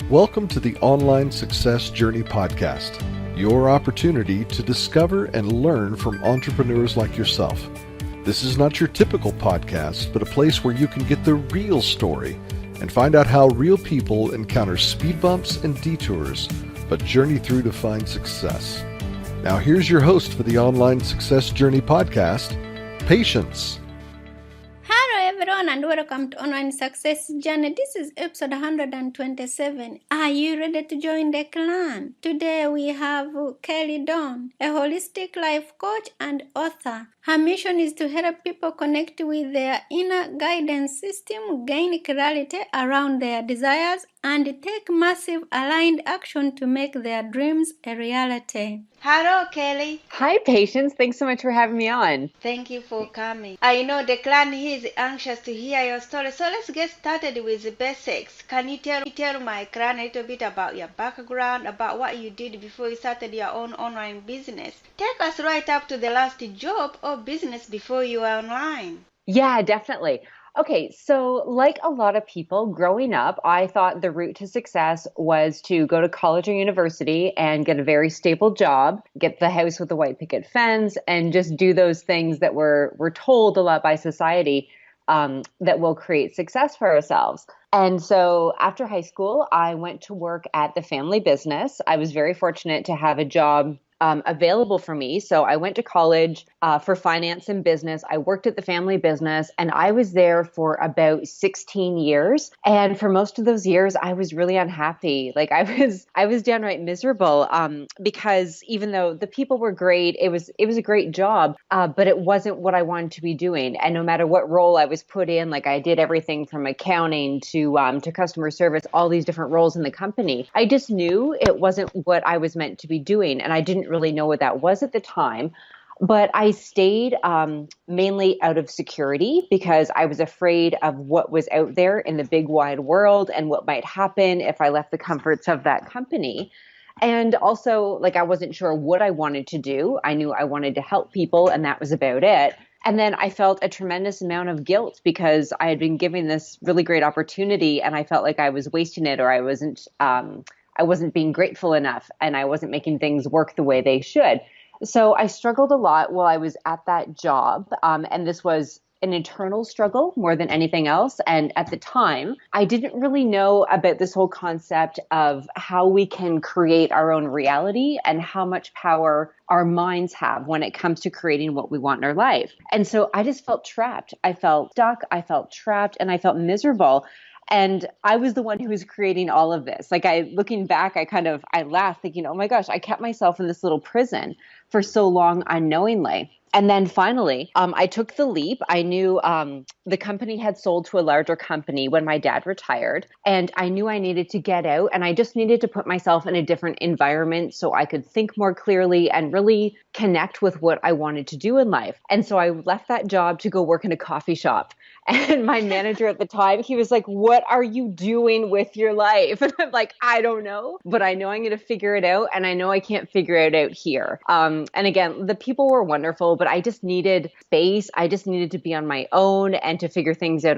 Welcome to the Online Success Journey Podcast, your opportunity to discover and learn from entrepreneurs like yourself. This is not your typical podcast, but a place where you can get the real story and find out how real people encounter speed bumps and detours, but journey through to find success. Now here's your host for the Online Success Journey Podcast, Patience. Hello everyone and welcome to Online Success Journey. This is episode 127. Are you ready to join the clan? Today we have Kelly Dawn, a holistic life coach and author. Her mission is to help people connect with their inner guidance system, gain clarity around their desires, and take massive aligned action to make their dreams a reality. Hello, Kelly. Hi, Patience. Thanks so much for having me on. Thank you for coming. I know the clan here is anxious to hear your story, so let's get started with the basics. Can you tell my clan a little bit about your background, about what you did before you started your own online business? Take us right up to the last job or business before you were online. Yeah, definitely. Okay, so like a lot of people growing up, I thought the route to success was to go to college or university and get a very stable job, get the house with the white picket fence, and just do those things that we're told a lot by society that will create success for ourselves. And so after high school, I went to work at the family business. I was very fortunate to have a job available for me. So I went to college for finance and business. I worked at the family business and I was there for about 16 years. And for most of those years, I was really unhappy. Like I was downright miserable because even though the people were great, it was a great job, but it wasn't what I wanted to be doing. And no matter what role I was put in, like I did everything from accounting to customer service, all these different roles in the company. I just knew it wasn't what I was meant to be doing. And I didn't really know what that was at the time. But I stayed mainly out of security because I was afraid of what was out there in the big wide world and what might happen if I left the comforts of that company. And also, like, I wasn't sure what I wanted to do. I knew I wanted to help people, and that was about it. And then I felt a tremendous amount of guilt because I had been given this really great opportunity, and I felt like I was wasting it, or I wasn't being grateful enough, and I wasn't making things work the way they should. So I struggled a lot while I was at that job. And this was an internal struggle more than anything else. And at the time, I didn't really know about this whole concept of how we can create our own reality and how much power our minds have when it comes to creating what we want in our life. And so I just felt trapped. I felt stuck. I felt trapped and I felt miserable. And I was the one who was creating all of this. Like looking back, I laughed thinking, oh my gosh, I kept myself in this little prison for so long unknowingly. And then finally, I took the leap. I knew the company had sold to a larger company when my dad retired, and I knew I needed to get out, and I just needed to put myself in a different environment so I could think more clearly and really connect with what I wanted to do in life. And so I left that job to go work in a coffee shop. And my manager at the time, he was like, what are you doing with your life? And I'm like, I don't know, but I know I'm going to figure it out. And I know I can't figure it out here. And again, the people were wonderful, but I just needed space. I just needed to be on my own and to figure things out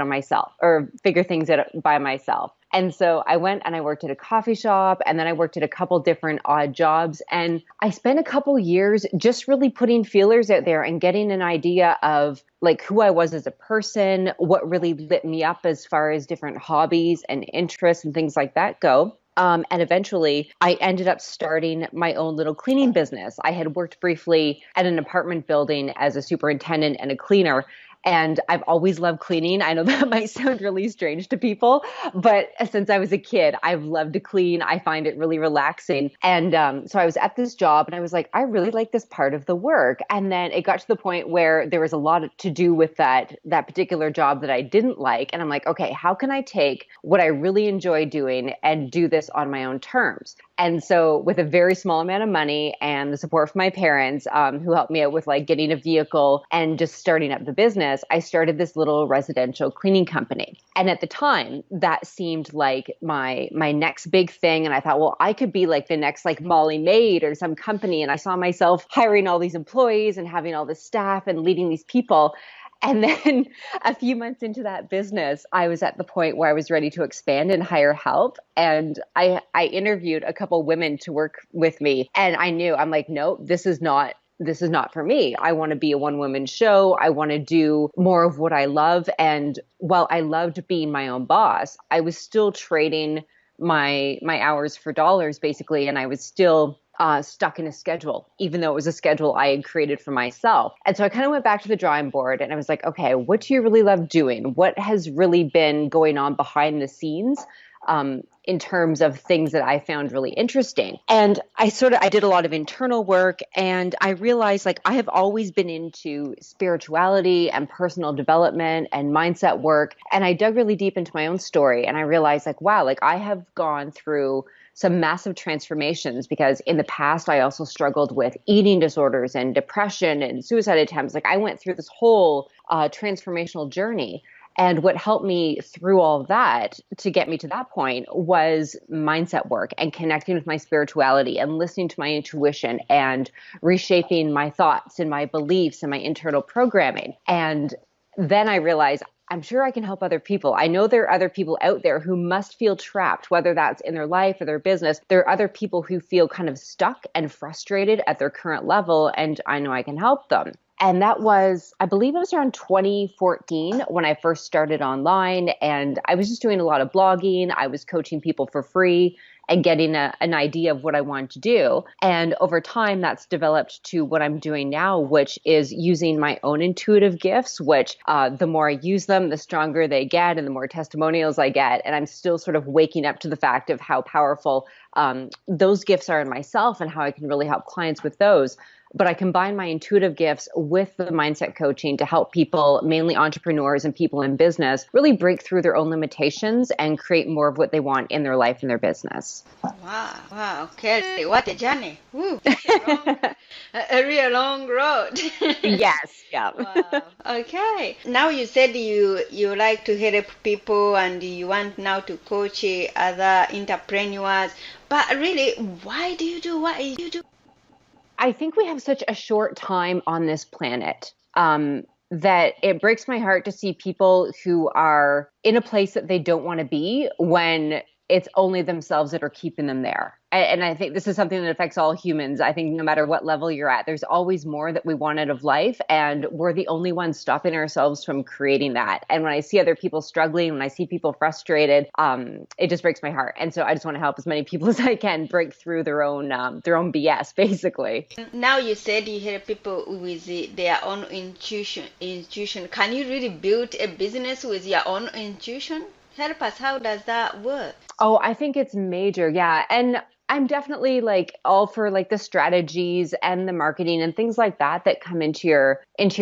by myself. And so I went and I worked at a coffee shop, and then I worked at a couple different odd jobs. And I spent a couple years just really putting feelers out there and getting an idea of like who I was as a person, what really lit me up as far as different hobbies and interests and things like that go. And eventually I ended up starting my own little cleaning business. I had worked briefly at an apartment building as a superintendent and a cleaner. And I've always loved cleaning. I know that might sound really strange to people, but since I was a kid, I've loved to clean. I find it really relaxing. And so I was at this job and I was like, I really like this part of the work. And then it got to the point where there was a lot to do with that particular job that I didn't like. And I'm like, okay, how can I take what I really enjoy doing and do this on my own terms? And so with a very small amount of money and the support from my parents, who helped me out with like getting a vehicle and just starting up the business, I started this little residential cleaning company. And at the time, that seemed like my next big thing. And I thought, well, I could be like the next like Molly Maid or some company. And I saw myself hiring all these employees and having all this staff and leading these people. And then a few months into that business, I was at the point where I was ready to expand and hire help. And I interviewed a couple women to work with me. And I knew, I'm like, no, this is not for me. I want to be a one woman show. I want to do more of what I love. And while I loved being my own boss, I was still trading my hours for dollars, basically. And I was still stuck in a schedule, even though it was a schedule I had created for myself. And so I kind of went back to the drawing board and I was like, okay, what do you really love doing? What has really been going on behind the scenes? In terms of things that I found really interesting. And I did a lot of internal work, and I realized like I have always been into spirituality and personal development and mindset work. And I dug really deep into my own story, and I realized like, wow, like I have gone through some massive transformations, because in the past, I also struggled with eating disorders and depression and suicide attempts. Like I went through this whole transformational journey. And what helped me through all of that to get me to that point was mindset work and connecting with my spirituality and listening to my intuition and reshaping my thoughts and my beliefs and my internal programming. And then I realized I'm sure I can help other people. I know there are other people out there who must feel trapped, whether that's in their life or their business. There are other people who feel kind of stuck and frustrated at their current level, and I know I can help them. And that was, I believe it was around 2014 when I first started online, and I was just doing a lot of blogging. I was coaching people for free and getting an idea of what I wanted to do. And over time, that's developed to what I'm doing now, which is using my own intuitive gifts, which the more I use them, the stronger they get and the more testimonials I get. And I'm still sort of waking up to the fact of how powerful those gifts are in myself and how I can really help clients with those. But I combine my intuitive gifts with the mindset coaching to help people, mainly entrepreneurs and people in business, really break through their own limitations and create more of what they want in their life and their business. Wow, Kelly, what a journey. Woo, a real long road. Yes, yeah. Wow. Okay. Now you said you like to help people and you want now to coach other entrepreneurs. But really, why do you do what you do? I think we have such a short time on this planet that it breaks my heart to see people who are in a place that they don't want to be when it's only themselves that are keeping them there. And I think this is something that affects all humans. I think no matter what level you're at, there's always more that we want out of life. And we're the only ones stopping ourselves from creating that. And when I see other people struggling, when I see people frustrated, it just breaks my heart. And so I just want to help as many people as I can break through their own BS, basically. Now you said you help people with their own intuition. Can you really build a business with your own intuition? Help us. How does that work? Oh, I think it's major. Yeah. And I'm definitely like all for like the strategies and the marketing and things like that come into your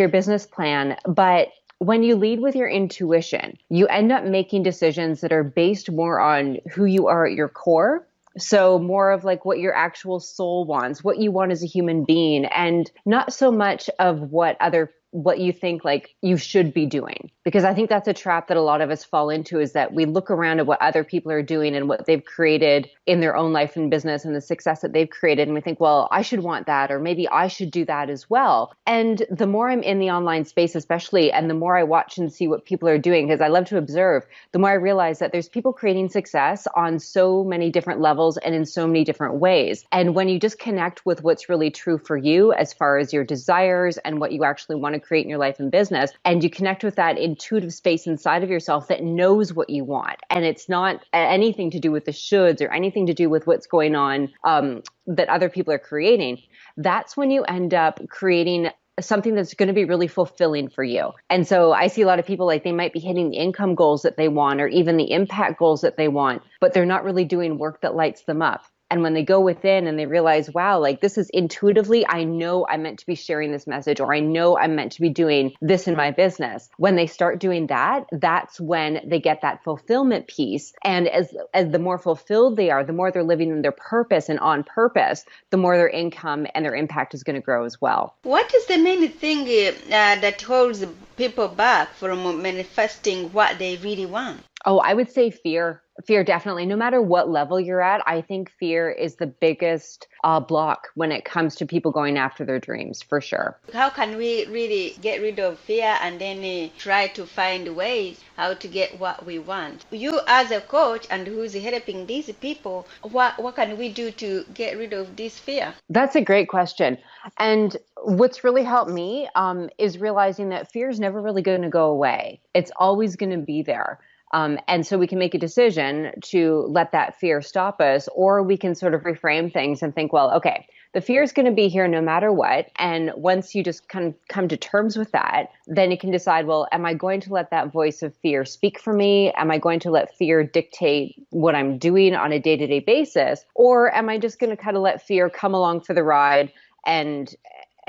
business plan. But when you lead with your intuition, you end up making decisions that are based more on who you are at your core. So more of like what your actual soul wants, what you want as a human being, and not so much of what you think like you should be doing. Because I think that's a trap that a lot of us fall into, is that we look around at what other people are doing and what they've created in their own life and business and the success that they've created. And we think, well, I should want that, or maybe I should do that as well. And the more I'm in the online space, especially, and the more I watch and see what people are doing, because I love to observe, the more I realize that there's people creating success on so many different levels and in so many different ways. And when you just connect with what's really true for you as far as your desires and what you actually want to create in your life and business, and you connect with that intuitive space inside of yourself that knows what you want, and it's not anything to do with the shoulds or anything to do with what's going on that other people are creating, that's when you end up creating something that's going to be really fulfilling for you. And so I see a lot of people, like, they might be hitting the income goals that they want or even the impact goals that they want, but they're not really doing work that lights them up. And when they go within and they realize, wow, like this is intuitively, I know I'm meant to be sharing this message, or I know I'm meant to be doing this in my business. When they start doing that, that's when they get that fulfillment piece. And as the more fulfilled they are, the more they're living in their purpose and on purpose, the more their income and their impact is going to grow as well. What is the main thing that holds people back from manifesting what they really want? Oh, I would say fear. Fear, definitely. No matter what level you're at, I think fear is the biggest block when it comes to people going after their dreams, for sure. How can we really get rid of fear and then try to find ways how to get what we want? You as a coach and who's helping these people, what can we do to get rid of this fear? That's a great question. And what's really helped me is realizing that fear is never really going to go away. It's always going to be there. And so we can make a decision to let that fear stop us, or we can sort of reframe things and think, well, okay, the fear is going to be here no matter what. And once you just kind of come to terms with that, then you can decide, well, am I going to let that voice of fear speak for me? Am I going to let fear dictate what I'm doing on a day-to-day basis? Or am I just going to kind of let fear come along for the ride and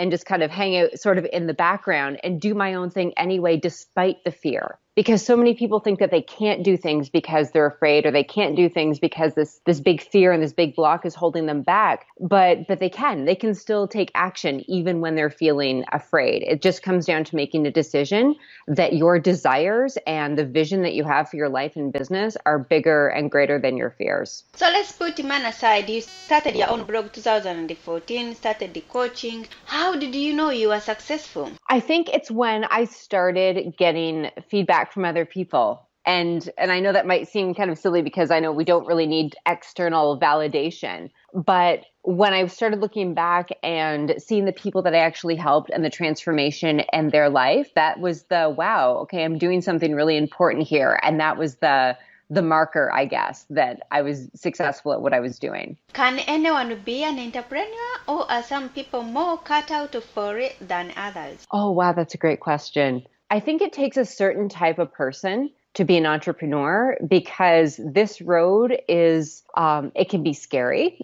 just kind of hang out sort of in the background and do my own thing anyway, despite the fear? Because so many people think that they can't do things because they're afraid, or they can't do things because this big fear and this big block is holding them back. But they can still take action even when they're feeling afraid. It just comes down to making a decision that your desires and the vision that you have for your life and business are bigger and greater than your fears. So let's put man aside. You started your own blog 2014, started the coaching. How did you know you were successful? I think it's when I started getting feedback from other people. And I know that might seem kind of silly because I know we don't really need external validation. But when I started looking back and seeing the people that I actually helped and the transformation in their life, that was the wow, okay, I'm doing something really important here. And that was the marker, I guess, that I was successful at what I was doing. Can anyone be an entrepreneur, or are some people more cut out for it than others? Oh, wow, that's a great question. I think it takes a certain type of person to be an entrepreneur, because this road is, it can be scary.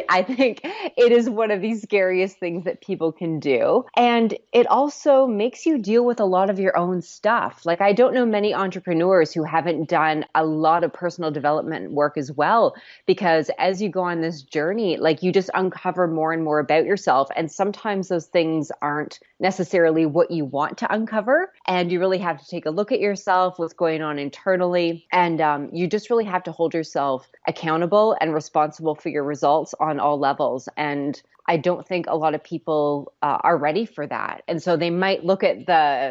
I think it is one of the scariest things that people can do. And it also makes you deal with a lot of your own stuff. Like, I don't know many entrepreneurs who haven't done a lot of personal development work as well, because as you go on this journey, like, you just uncover more and more about yourself. And sometimes those things aren't necessarily what you want to uncover. And you really have to take a look at yourself, what's going on internally. And you just really have to hold yourself accountable and responsible for your results on all levels. And I don't think a lot of people are ready for that. And so they might look at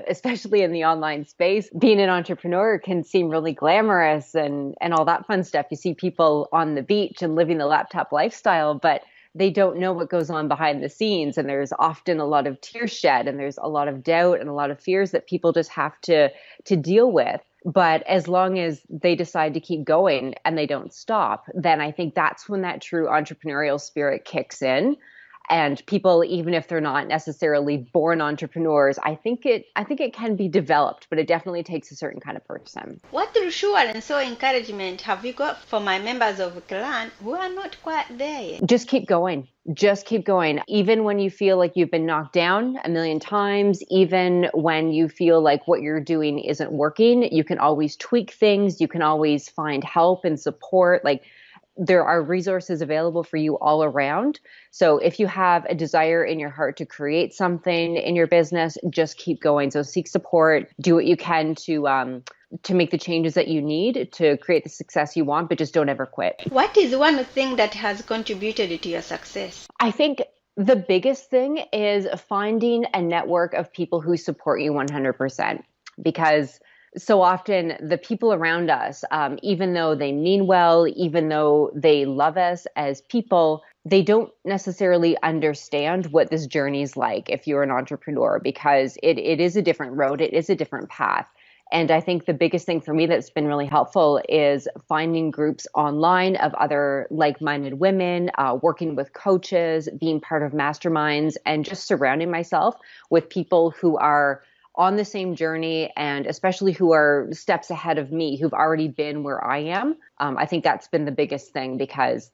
especially in the online space, being an entrepreneur can seem really glamorous and all that fun stuff. You see people on the beach and living the laptop lifestyle, but they don't know what goes on behind the scenes. And there's often a lot of tears shed, and there's a lot of doubt and a lot of fears that people just have to deal with. But as long as they decide to keep going and they don't stop, then I think that's when that true entrepreneurial spirit kicks in. And people, even if they're not necessarily born entrepreneurs, I think it can be developed, but it definitely takes a certain kind of person. What reassurance or encouragement have you got for my members of the clan who are not quite there yet? Just keep going. Just keep going. Even when you feel like you've been knocked down a million times, even when you feel like what you're doing isn't working, you can always tweak things. You can always find help and support. Like, there are resources available for you all around. So if you have a desire in your heart to create something in your business, just keep going. So seek support, do what you can to make the changes that you need to create the success you want, but just don't ever quit. What is one thing that has contributed to your success? I think the biggest thing is finding a network of people who support you 100%, because so often the people around us, even though they mean well, even though they love us as people, they don't necessarily understand what this journey is like if you're an entrepreneur, because it is a different road. It is a different path. And I think the biggest thing for me that's been really helpful is finding groups online of other like-minded women, working with coaches, being part of masterminds, and just surrounding myself with people who are on the same journey, and especially who are steps ahead of me, who've already been where I am. I think that's been the biggest thing, because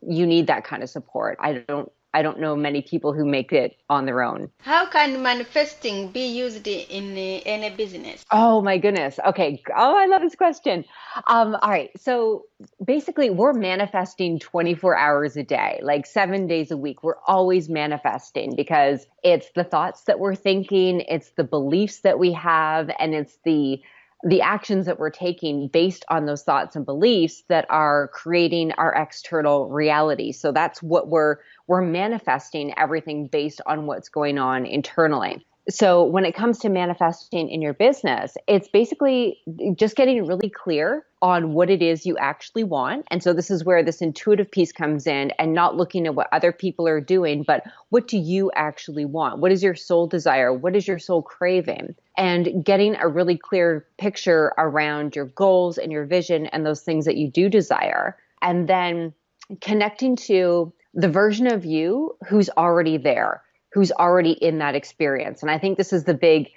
you need that kind of support. I don't know many people who make it on their own. How can manifesting be used in any business? Oh my goodness. Okay. Oh, I love this question. All right. So basically, we're manifesting 24 hours a day, like 7 days a week. We're always manifesting, because it's the thoughts that we're thinking, it's the beliefs that we have, and it's the the actions that we're taking based on those thoughts and beliefs that are creating our external reality. So that's what we're manifesting everything based on what's going on internally. So when it comes to manifesting in your business, it's basically just getting really clear on what it is you actually want. And so this is where this intuitive piece comes in, and not looking at what other people are doing, but what do you actually want? What is your soul desire? What is your soul craving? And getting a really clear picture around your goals and your vision and those things that you do desire. And then connecting to the version of you who's already there, who's already in that experience. And I think this is the big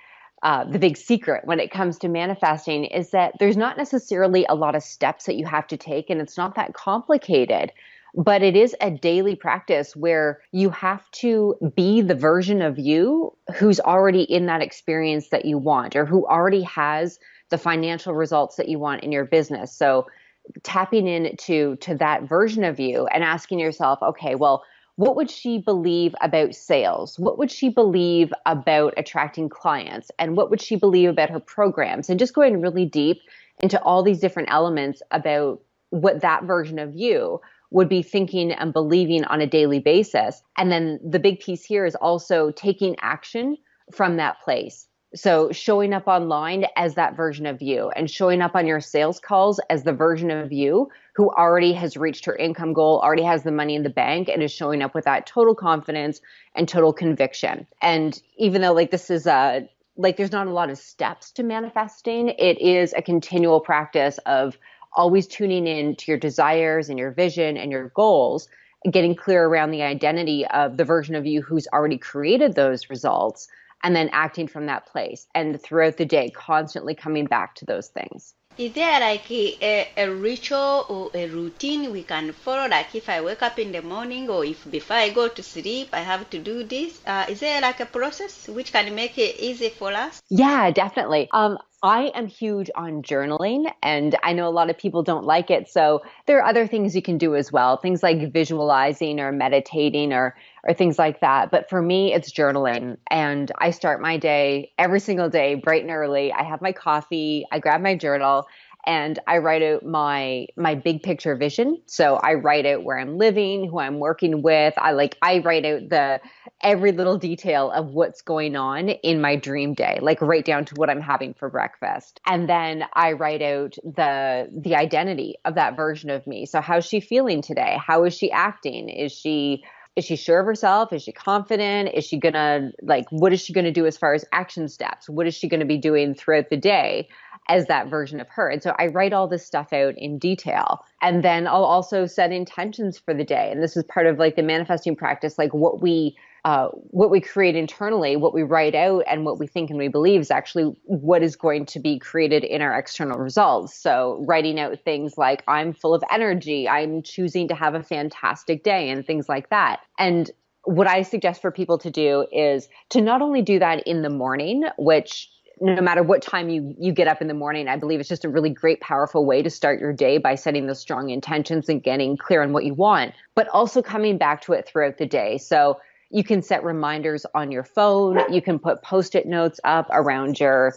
secret when it comes to manifesting, is that there's not necessarily a lot of steps that you have to take, and it's not that complicated, but it is a daily practice where you have to be the version of you who's already in that experience that you want, or who already has the financial results that you want in your business. So tapping into that version of you and asking yourself, okay, well, what would she believe about sales? What would she believe about attracting clients? And what would she believe about her programs? And just going really deep into all these different elements about what that version of you would be thinking and believing on a daily basis. And then the big piece here is also taking action from that place. So showing up online as that version of you, and showing up on your sales calls as the version of you who already has reached her income goal, already has the money in the bank, and is showing up with that total confidence and total conviction. And even though this is there's not a lot of steps to manifesting, it is a continual practice of always tuning in to your desires and your vision and your goals, and getting clear around the identity of the version of you who's already created those results, and then acting from that place. And throughout the day, constantly coming back to those things. Is there like a ritual or a routine we can follow? Like if I wake up in the morning, or if before I go to sleep, I have to do this. Is there like a process which can make it easy for us? Yeah, definitely. I am huge on journaling, and I know a lot of people don't like it. So there are other things you can do as well. Things like visualizing or meditating or things like that. But for me, it's journaling. And I start my day every single day bright and early. I have my coffee, I grab my journal, and I write out my big picture vision. So I write out where I'm living, who I'm working with. I write out every little detail of what's going on in my dream day, like right down to what I'm having for breakfast. And then I write out the identity of that version of me. So how's she feeling today? How is she acting? Is she sure of herself? Is she confident? Is she gonna what is she gonna do as far as action steps? What is she gonna be doing throughout the day as that version of her? And so I write all this stuff out in detail. And then I'll also set intentions for the day. And this is part of the manifesting practice, what we create internally, what we write out, and what we think and we believe is actually what is going to be created in our external results. So writing out things like, I'm full of energy, I'm choosing to have a fantastic day, and things like that. And what I suggest for people to do is to not only do that in the morning, which no matter what time you get up in the morning, I believe it's just a really great, powerful way to start your day by setting those strong intentions and getting clear on what you want, but also coming back to it throughout the day. So you can set reminders on your phone. You can put Post-it notes up around your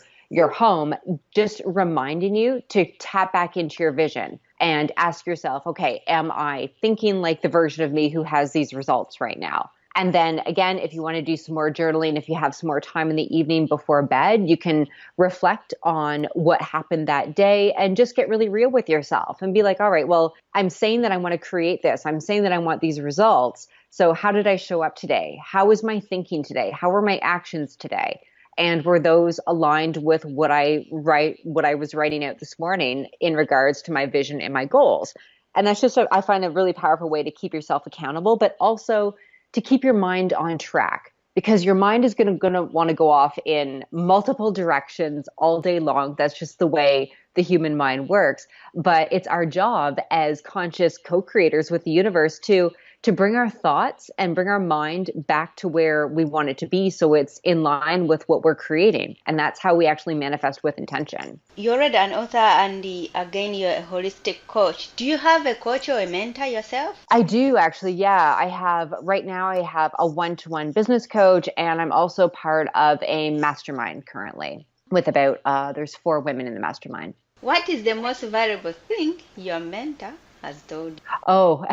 home, just reminding you to tap back into your vision and ask yourself, okay, am I thinking like the version of me who has these results right now? And then again, if you want to do some more journaling, if you have some more time in the evening before bed, you can reflect on what happened that day and just get really real with yourself and be like, all right, well, I'm saying that I want to create this. I'm saying that I want these results. So how did I show up today? How was my thinking today? How were my actions today? And were those aligned with what I was writing out this morning in regards to my vision and my goals? And that's just, I find, a really powerful way to keep yourself accountable, but also to keep your mind on track, because your mind is going to want to go off in multiple directions all day long. That's just the way the human mind works. But it's our job as conscious co-creators with the universe to bring our thoughts and bring our mind back to where we want it to be, so it's in line with what we're creating. And that's how we actually manifest with intention. You're already an author, and again, you're a holistic coach. Do you have a coach or a mentor yourself? I do, actually. Yeah, right now I have a one-to-one business coach, and I'm also part of a mastermind currently. with about, there's 4 women in the mastermind. What is the most valuable thing your mentor has told you? Oh,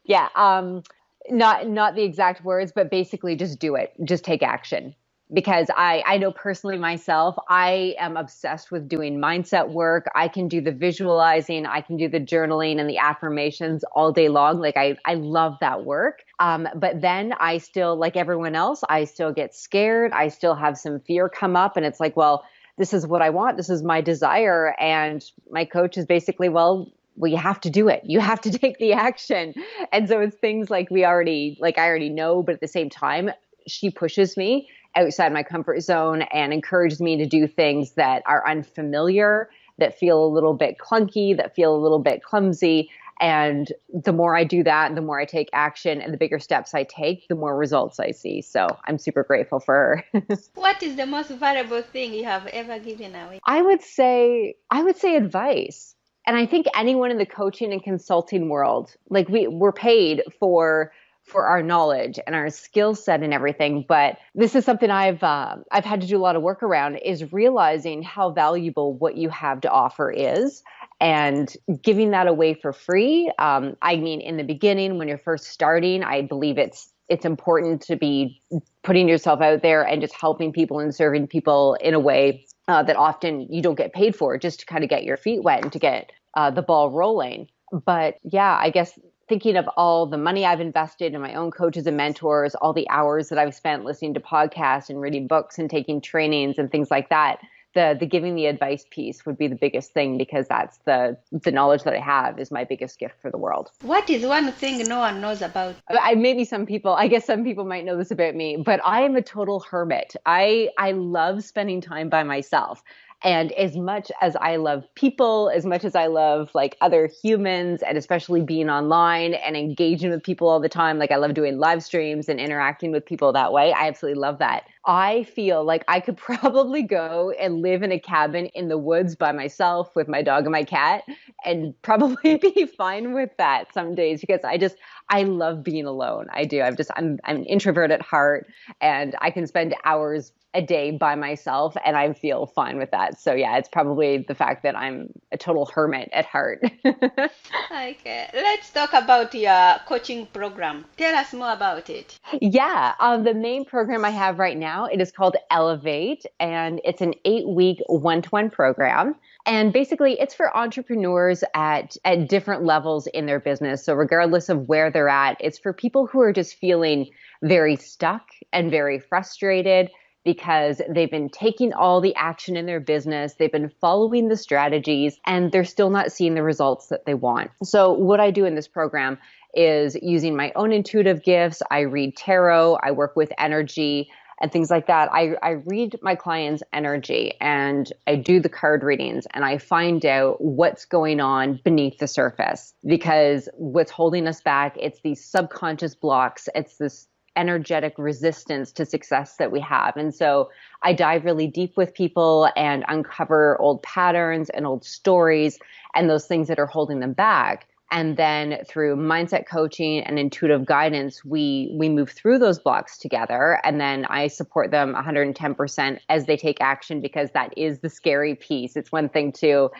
yeah. Not the exact words, but basically just do it. Just take action. Because I know personally myself, I am obsessed with doing mindset work. I can do the visualizing, I can do the journaling and the affirmations all day long. Like I love that work. But then I still, like everyone else, I still get scared. I still have some fear come up, and it's like, well, this is what I want. This is my desire. And my coach is basically, well, you have to do it. You have to take the action. And so it's things like I already know, but at the same time, she pushes me outside my comfort zone and encourages me to do things that are unfamiliar, that feel a little bit clunky, that feel a little bit clumsy. And the more I do that, the more I take action and the bigger steps I take, the more results I see. So I'm super grateful for her. What is the most valuable thing you have ever given away? I would say advice. And I think anyone in the coaching and consulting world, like we're paid for our knowledge and our skill set and everything. But this is something I've had to do a lot of work around, is realizing how valuable what you have to offer is, and giving that away for free. I mean, in the beginning, when you're first starting, I believe it's important to be putting yourself out there and just helping people and serving people in a way that often you don't get paid for, just to kind of get your feet wet and to get the ball rolling. But yeah, I guess thinking of all the money I've invested in my own coaches and mentors, all the hours that I've spent listening to podcasts and reading books and taking trainings and things like that, the giving the advice piece would be the biggest thing, because that's the knowledge that I have is my biggest gift for the world. What is one thing no one knows about? I guess some people might know this about me, but I am a total hermit. I love spending time by myself. And as much as I love people, as much as I love like other humans, and especially being online and engaging with people all the time, like I love doing live streams and interacting with people that way. I absolutely love that. I feel like I could probably go and live in a cabin in the woods by myself with my dog and my cat and probably be fine with that some days, because I love being alone. I do. I'm an introvert at heart, and I can spend hours a day by myself and I feel fine with that. So yeah, it's probably the fact that I'm a total hermit at heart. Okay, let's talk about your coaching program. Tell us more about it. Yeah, the main program I have right now, it is called Elevate, and it's an 8-week one-to-one program. And basically it's for entrepreneurs at different levels in their business. So regardless of where they're at, it's for people who are just feeling very stuck and very frustrated, because they've been taking all the action in their business, they've been following the strategies, and they're still not seeing the results that they want. So what I do in this program is using my own intuitive gifts. I read tarot, I work with energy and things like that. I read my clients' energy and I do the card readings, and I find out what's going on beneath the surface, because what's holding us back, it's these subconscious blocks. It's this energetic resistance to success that we have. And so I dive really deep with people and uncover old patterns and old stories and those things that are holding them back. And then through mindset coaching and intuitive guidance, we move through those blocks together. And then I support them 110% as they take action, because that is the scary piece. It's one thing to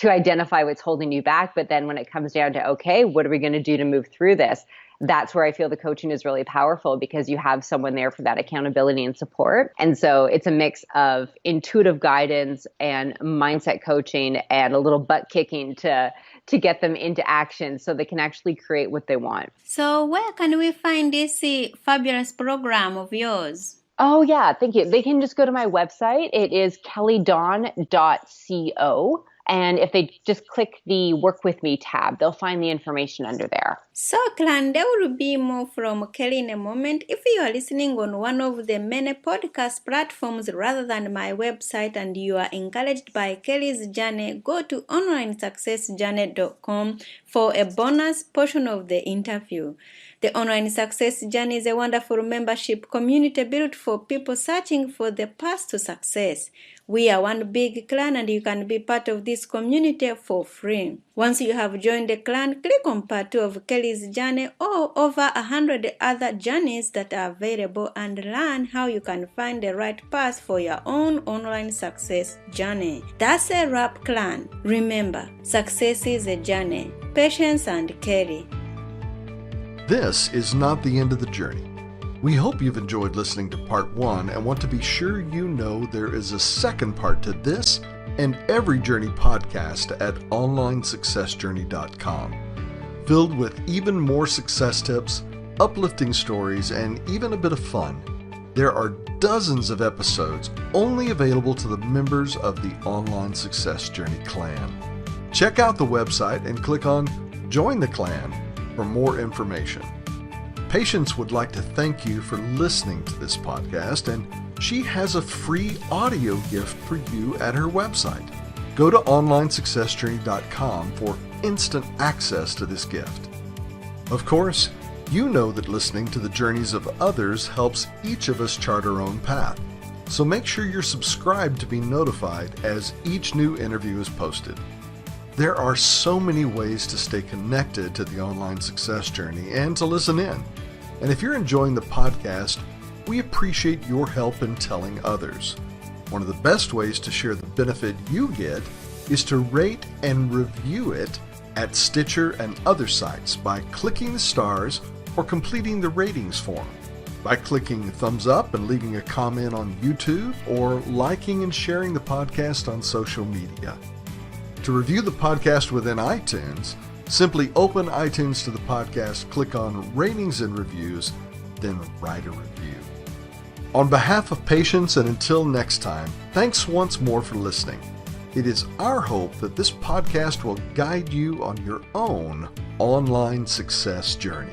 identify what's holding you back, but then when it comes down to, okay, what are we going to do to move through this? That's where I feel the coaching is really powerful, because you have someone there for that accountability and support. And so it's a mix of intuitive guidance and mindset coaching and a little butt kicking to get them into action so they can actually create what they want. So where can we find this fabulous program of yours? Oh, yeah. Thank you. They can just go to my website. It is kellydawn.co. And if they just click the Work With Me tab, they'll find the information under there. So, clan, there will be more from Kelly in a moment. If you are listening on one of the many podcast platforms rather than my website and you are encouraged by Kelly's journey, go to onlinesuccessjourney.com for a bonus portion of the interview. The Online Success Journey is a wonderful membership community built for people searching for the path to success. We are one big clan and you can be part of this community for free. Once you have joined the clan, click on part 2 of Kelly's journey or over 100 other journeys that are available and learn how you can find the right path for your own online success journey. That's a wrap, clan. Remember, success is a journey. Patience and Kelly. This is not the end of the journey. We hope you've enjoyed listening to part 1 and want to be sure you know there is a second part to this and every journey podcast at onlinesuccessjourney.com, filled with even more success tips, uplifting stories, and even a bit of fun. There are dozens of episodes only available to the members of the Online Success Journey clan. Check out the website and click on Join the Clan for more information. Patience would like to thank you for listening to this podcast, and she has a free audio gift for you at her website. Go to onlinesuccessjourney.com for instant access to this gift. Of course, you know that listening to the journeys of others helps each of us chart our own path, so make sure you're subscribed to be notified as each new interview is posted. There are so many ways to stay connected to the Online Success Journey and to listen in. And if you're enjoying the podcast, we appreciate your help in telling others. One of the best ways to share the benefit you get is to rate and review it at Stitcher and other sites by clicking the stars or completing the ratings form, by clicking thumbs up and leaving a comment on YouTube, or liking and sharing the podcast on social media. To review the podcast within iTunes, simply open iTunes to the podcast, click on Ratings and Reviews, then write a review. On behalf of Patience, and until next time, thanks once more for listening. It is our hope that this podcast will guide you on your own online success journey.